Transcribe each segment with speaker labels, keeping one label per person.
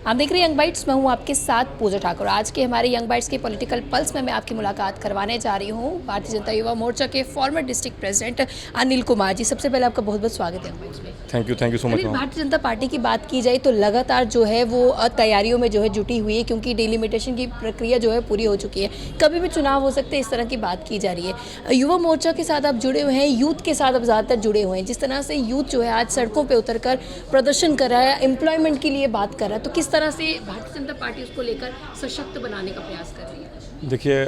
Speaker 1: आप देख रहे हैं यंग बाइट्स, मैं हूं आपके साथ पूजा ठाकुर। आज के हमारे यंग बाइट्स के पॉलिटिकल पल्स में मैं आपकी मुलाकात करवाने जा रही हूं भारतीय जनता युवा मोर्चा के former district president Anil Kumar ji. सबसे पहले आपका बहुत बहुत स्वागत है यंग बाइट्स में।
Speaker 2: Thank you so much.
Speaker 1: Bharatiya Janata party की बात की जाए तो लगातार जो है वो तैयारियों में जो है जुटी हुई है, क्योंकि डिलिमिटेशन की प्रक्रिया जो है पूरी हो चुकी है। कभी भी चुनाव हो सकते हैं, इस तरह की बात की जा रही है। युवा मोर्चा के साथ आप जुड़े हुए हैं, यूथ के साथ आप ज़्यादातर जुड़े हुए हैं। जिस तरह से यूथ जो है आज सड़कों पर उतर कर प्रदर्शन कर रहा है, एम्प्लॉयमेंट के लिए बात कर रहा है, तो किस तरह से भारतीय जनता पार्टी उसको लेकर सशक्त बनाने का प्रयास कर रही है?
Speaker 2: देखिए,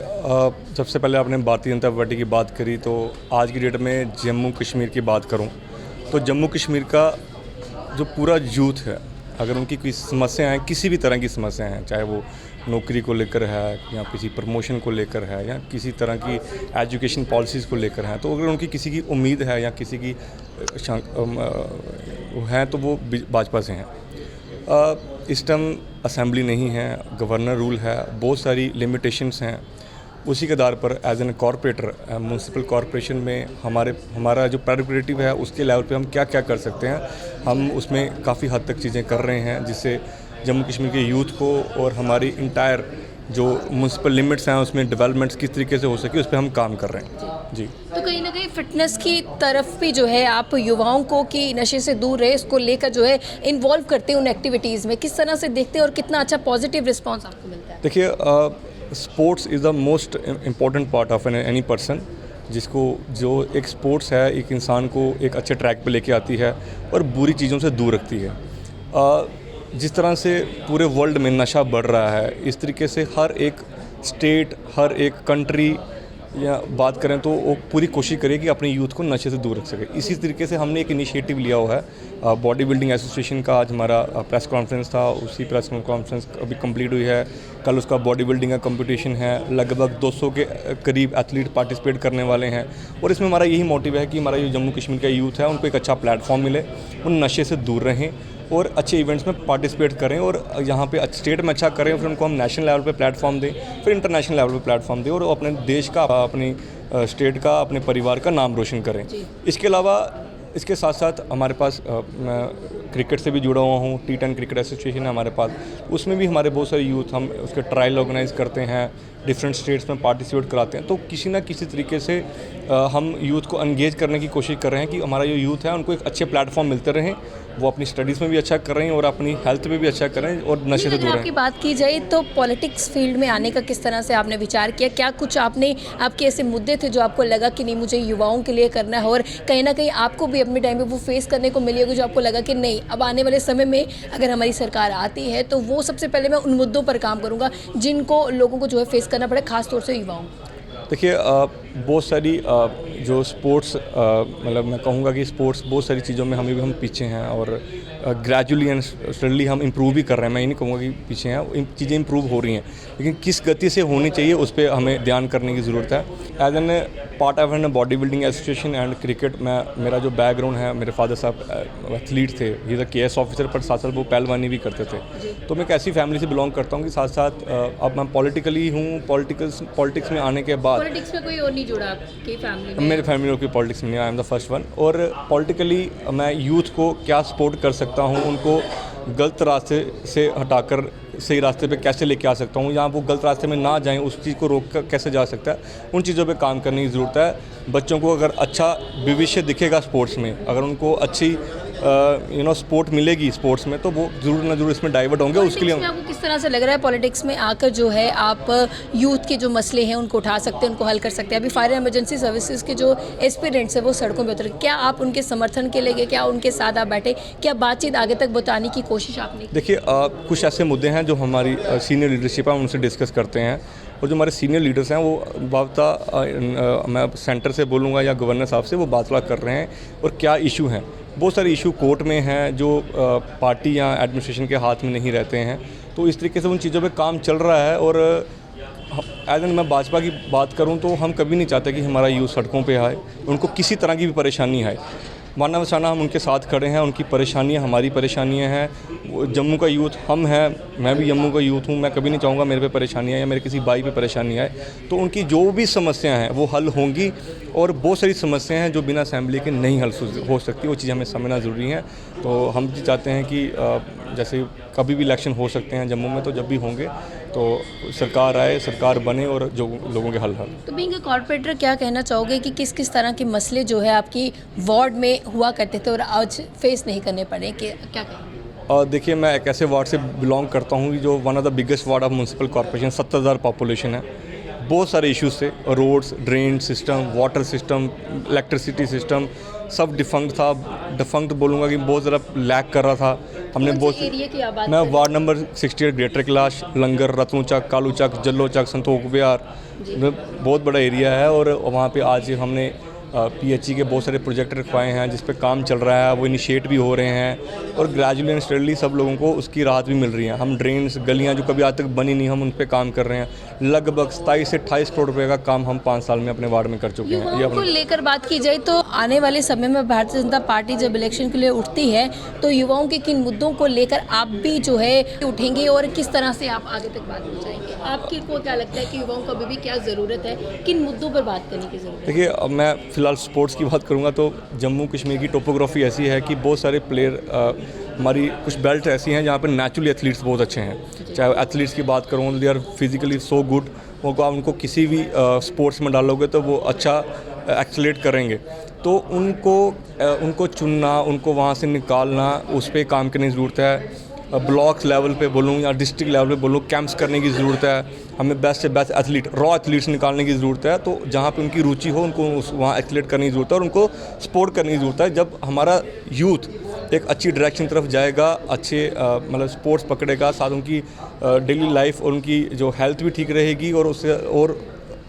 Speaker 2: सबसे पहले आपने भारतीय जनता पार्टी की बात करी, तो आज की डेट में जम्मू कश्मीर की बात करूं तो जम्मू कश्मीर का जो पूरा यूथ है, अगर उनकी कोई समस्या है, किसी भी तरह की समस्या हैं, चाहे वो नौकरी को लेकर है या किसी प्रमोशन को लेकर है या किसी तरह की एजुकेशन पॉलिसीज़ को लेकर है, तो अगर उनकी किसी की उम्मीद है या किसी की है तो वो भाजपा से हैं। इस टाइम असेंबली नहीं है, गवर्नर रूल है, बहुत सारी लिमिटेशंस हैं। उसी के आधार पर as an corporator municipal corporation में हमारा जो प्रेरोगेटिव है उसके लेवल पे हम क्या क्या कर सकते हैं, हम उसमें काफ़ी हद तक चीज़ें कर रहे हैं, जिससे जम्मू कश्मीर के यूथ को और हमारी इंटायर जो म्यूनसिपल लिमिट्स हैं उसमें डेवलपमेंट्स किस तरीके से हो सके उस पर हम काम कर रहे हैं जी।
Speaker 1: तो कहीं ना कहीं फिटनेस की तरफ भी जो है आप युवाओं को कि नशे से दूर रहे, इसको लेकर जो है इन्वॉल्व करते हैं उन एक्टिविटीज़ में, किस तरह से देखते हैं और कितना अच्छा पॉजिटिव रिस्पॉन्स आपको मिलता है?
Speaker 2: देखिए, sports is the most important part of any person, जिसको जो एक स्पोर्ट्स है एक इंसान को एक अच्छे ट्रैक पे लेके आती है और बुरी चीज़ों से दूर रखती है। जिस तरह से पूरे वर्ल्ड में नशा बढ़ रहा है, इस तरीके से हर एक स्टेट, हर एक कंट्री या बात करें तो वो पूरी कोशिश करे कि अपने यूथ को नशे से दूर रख सके। इसी तरीके से हमने एक इनिशिएटिव लिया हुआ है बॉडी बिल्डिंग एसोसिएशन का। आज हमारा प्रेस कॉन्फ्रेंस था, उसी प्रेस कॉन्फ्रेंस अभी कंप्लीट हुई है। कल उसका बॉडी बिल्डिंग का कंपटीशन है, लगभग 200 के करीब एथलीट पार्टिसिपेट करने वाले हैं। और इसमें हमारा यही मोटिव है कि हमारा जो जम्मू कश्मीर का यूथ है उनको एक अच्छा प्लेटफॉर्म मिले, उन नशे से दूर रहें और अच्छे इवेंट्स में पार्टिसिपेट करें और यहाँ पे स्टेट में अच्छा करें, फिर उनको हम नेशनल लेवल पे प्लेटफॉर्म दें, फिर इंटरनेशनल लेवल पे प्लेटफॉर्म दें और अपने देश का, अपनी स्टेट का, अपने परिवार का नाम रोशन करें। इसके अलावा इसके साथ साथ हमारे पास मैं क्रिकेट से भी जुड़ा हुआ हूँ, T10 क्रिकेट एसोसिएशन है हमारे पास, उसमें भी हमारे बहुत सारे यूथ, हम उसके ट्रायल ऑर्गेनाइज करते हैं, डिफरेंट स्टेट्स में पार्टिसिपेट कराते हैं। तो किसी ना किसी तरीके से हम यूथ को एंगेज करने की कोशिश कर रहे हैं कि हमारा जो यूथ है उनको एक अच्छे प्लेटफॉर्म मिलते रहें, वो अपनी स्टडीज़ में भी अच्छा कर रहे हैं और अपनी हेल्थ में भी अच्छा कर रहे हैं और नशे से दूर रहें।
Speaker 1: आपकी बात की जाए तो पॉलिटिक्स फील्ड में आने का किस तरह से आपने विचार किया? क्या कुछ आपके ऐसे मुद्दे थे जो आपको लगा कि नहीं मुझे युवाओं के लिए करना है, और कहीं ना कहीं आपको भी अपने टाइम पे वो फेस करने को मिली होगी जो आपको लगा कि नहीं, अब आने वाले समय में अगर हमारी सरकार आती है तो वो सबसे पहले मैं उन मुद्दों पर काम करूँगा जिनको लोगों को जो है फेस करना पड़े, खासतौर से युवाओं को?
Speaker 2: देखिए, बहुत सारी जो स्पोर्ट्स, मतलब मैं कहूँगा कि स्पोर्ट्स बहुत सारी चीज़ों में हम पीछे हैं और ग्रेजुअली एंड स्टडली हम इम्प्रूव भी कर रहे हैं। मैं ये नहीं कहूँगा कि पीछे हैं, चीज़ें इम्प्रूव हो रही हैं, लेकिन किस गति से होनी चाहिए उस पर हमें ध्यान करने की ज़रूरत है। As an part of an body building association and cricket, मेरा जो बैकग्राउंड है, मेरे फादर साहब एथलीट थे, ये KS ऑफिसर, पर साथ साथ वो पहलवानी भी करते थे। तो मैं एक ऐसी फैमिली से बिलोंग करता हूँ कि साथ साथ अब मैं पॉलिटिकली हूँ। पॉलिटिक्स में आने के बाद
Speaker 1: पॉलिटिक्स में कोई और नहीं जुड़ा आपकी फैमिली में?
Speaker 2: मेरे फैमिली में कोई पॉलिटिक्स में नहीं, I am the first one. और पॉलिटिकली मैं यूथ को क्या सपोर्ट कर सकता हूँ, उनको गलत रास्ते से हटाकर सही रास्ते पे कैसे लेके आ सकता हूँ, या वो गलत रास्ते में ना जाएं उस चीज़ को रोक कर कैसे जा सकता है, उन चीज़ों पे काम करने की ज़रूरत है। बच्चों को अगर अच्छा भविष्य दिखेगा स्पोर्ट्स में, अगर उनको अच्छी सपोर्ट मिलेगी स्पोर्ट्स में, तो वो ज़रूर ना ज़रूर इसमें डाइवर्ट होंगे। उसके लिए
Speaker 1: आपको किस तरह से लग रहा है पॉलिटिक्स में आकर जो है आप यूथ के जो मसले हैं उनको उठा सकते हैं, उनको हल कर सकते हैं? अभी फायर इमरजेंसी सर्विसेज के जो एस्पिरेंट्स हैं वो सड़कों पर उतरे, क्या आप उनके समर्थन के लिए गए? क्या उनके साथ आप बैठे? क्या बातचीत आगे तक बताने की कोशिश आपने?
Speaker 2: देखिए, कुछ ऐसे मुद्दे हैं जो हमारी सीनियर लीडरशिप है, उनसे डिस्कस करते हैं, और जो हमारे सीनियर लीडर्स हैं वो मैं सेंटर से बोलूँगा या गवर्नर साहब से वो बातचीत कर रहे हैं। और क्या इशू हैं, बहुत सारे इशू कोर्ट में हैं जो पार्टी या एडमिनिस्ट्रेशन के हाथ में नहीं रहते हैं, तो इस तरीके से उन चीज़ों पे काम चल रहा है। और एज एन मैं भाजपा की बात करूं तो हम कभी नहीं चाहते कि हमारा यूथ सड़कों पे आए, उनको किसी तरह की भी परेशानी आए। माना बसाना हम उनके साथ खड़े हैं, उनकी परेशानियां हमारी परेशानियां हैं। जम्मू का यूथ हम हैं, मैं भी जम्मू का यूथ हूं, मैं कभी नहीं चाहूँगा मेरे पे परेशानी आए या मेरे किसी भाई पे परेशानी आए। तो उनकी जो भी समस्याएं हैं वो हल होंगी, और बहुत सारी समस्याएं हैं जो बिना असेंबली के नहीं हल हो सकती, वो चीज़ हमें समझना ज़रूरी है। तो हम चाहते हैं कि जैसे कभी भी इलेक्शन हो सकते हैं जम्मू में, तो जब भी होंगे तो सरकार आए, सरकार बने और जो लोगों के हल हल।
Speaker 1: तो बीइंग अ कॉर्पोरेटर क्या कहना चाहोगे कि किस किस तरह के मसले जो है आपकी वार्ड में हुआ करते थे और आज फेस नहीं करने पड़े, कि क्या कहेंगे?
Speaker 2: देखिए, मैं एक ऐसे वार्ड से बिलोंग करता हूँ जो one of the biggest ward of municipal corporation, 70,000 population है। बहुत सारे इश्यूज थे, roads, drain system, water system, electricity system, सब डिफंक्ट बोलूँगा कि बहुत ज़्यादा लैक कर रहा था। हमने बहुत
Speaker 1: एरिया की आबादी
Speaker 2: मैं वार्ड नंबर 68 ग्रेटर कैलाश, लंगर, रतनू चक, कालू चक, जल्लो चक, संतोख बिहार, बहुत बड़ा एरिया है। और वहाँ पे आज हमने PHE के बहुत सारे प्रोजेक्ट रखवाए हैं जिस पे काम चल रहा है, वो इनिशिएट भी हो रहे हैं और ग्रेजुअली एंड स्टडली सब लोगों को उसकी राहत भी मिल रही है। हम ड्रेन्स, गलियां जो कभी आज तक बनी नहीं, हम उन पे काम कर रहे हैं। लगभग 27 से 28 करोड़ रुपए का काम हम 5 साल में अपने वार्ड में कर चुके हैं।
Speaker 1: युवाओं को लेकर बात की जाए तो आने वाले समय में भारतीय जनता पार्टी जब इलेक्शन के लिए उठती है तो युवाओं के किन मुद्दों को लेकर आप भी जो है उठेंगे और किस तरह से आप आगे तक बात पहुँचाएंगे? आपकी को क्या लगता है कि युवाओं को अभी भी क्या ज़रूरत है, किन मुद्दों पर बात करने की ज़रूरत है?
Speaker 2: देखिए, अब मैं फ़िलहाल स्पोर्ट्स की बात करूँगा तो जम्मू कश्मीर की टोपोग्राफी ऐसी है कि बहुत सारे प्लेयर, हमारी कुछ बेल्ट ऐसी हैं जहाँ पर नेचुरली एथलीट्स बहुत अच्छे हैं। चाहे एथलीट्स की बात करूँ, they are physically so good, वो आप उनको किसी भी स्पोर्ट्स में डालोगे तो वो अच्छा एक्सेलेट करेंगे। तो उनको चुनना, उनको वहाँ से निकालना, उस पर काम करने की ज़रूरत है। ब्लॉक्स लेवल पे बोलूँ या डिस्ट्रिक्ट लेवल पे बोलूँ, कैंप्स करने की ज़रूरत है। हमें बेस्ट से बेस्ट एथलीट, रॉ एथलीट्स निकालने की ज़रूरत है। तो जहाँ पे उनकी रुचि हो उनको वहाँ एक्सेलेट करने की ज़रूरत है और उनको सपोर्ट करने की ज़रूरत है। जब हमारा यूथ एक अच्छी डायरेक्शन तरफ जाएगा, अच्छे मतलब स्पोर्ट्स पकड़ेगा, साथ उनकी डेली लाइफ और उनकी जो हेल्थ भी ठीक रहेगी। और उससे और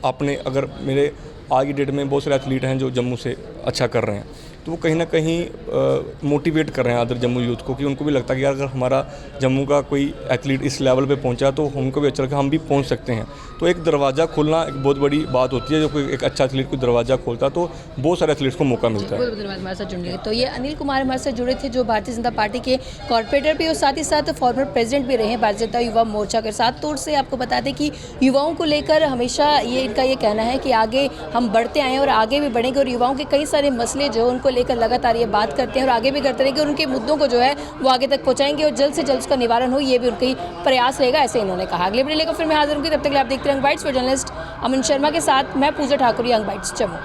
Speaker 2: अपने, अगर मेरे आज की डेट में बहुत सारे एथलीट हैं जो जम्मू से अच्छा कर रहे हैं, तो वो कहीं ना कहीं मोटिवेट कर रहे हैं अदर जम्मू यूथ को, कि उनको भी लगता है कि अगर हमारा जम्मू का कोई एथलीट इस लेवल पे पहुंचा तो हमको भी अच्छा लगता है, हम भी पहुंच सकते हैं। तो एक दरवाज़ा खुलना एक बहुत बड़ी बात होती है। जो कोई एक अच्छा एथलीट को दरवाज़ा खोलता है तो बहुत सारे एथलीट्स को मौका मिलता है।
Speaker 1: बहुत धन्यवाद हमारे साथ जुड़ने के। तो ये अनिल कुमार हमारे साथ जुड़े थे, जो भारतीय जनता पार्टी के कॉर्पोरेटर भी और साथ ही साथ फॉर्मर प्रेसिडेंट भी रहे हैं भारतीय जनता युवा मोर्चा के। साथ तौर से आपको बता दें कि युवाओं को लेकर हमेशा इनका ये कहना है कि आगे हम बढ़ते आए और आगे भी बढ़ेंगे और युवाओं के कई सारे मसले जो उनको लेकर लगातार ये बात करते हैं और आगे भी करते रहेंगे और उनके मुद्दों को जो है वो आगे तक पहुंचाएंगे और जल्द से जल्द उसका निवारण हो, ये भी उनका प्रयास रहेगा, ऐसे इन्होंने कहा। अगले वीडियो लेकर फिर मैं हाजिर हूँ, तब तक आप देखते हैं यंग बाइट्स। जर्नलिस्ट अमन शर्मा के साथ मैं पूजा ठाकुर, यंग बाइट्स जम्मू।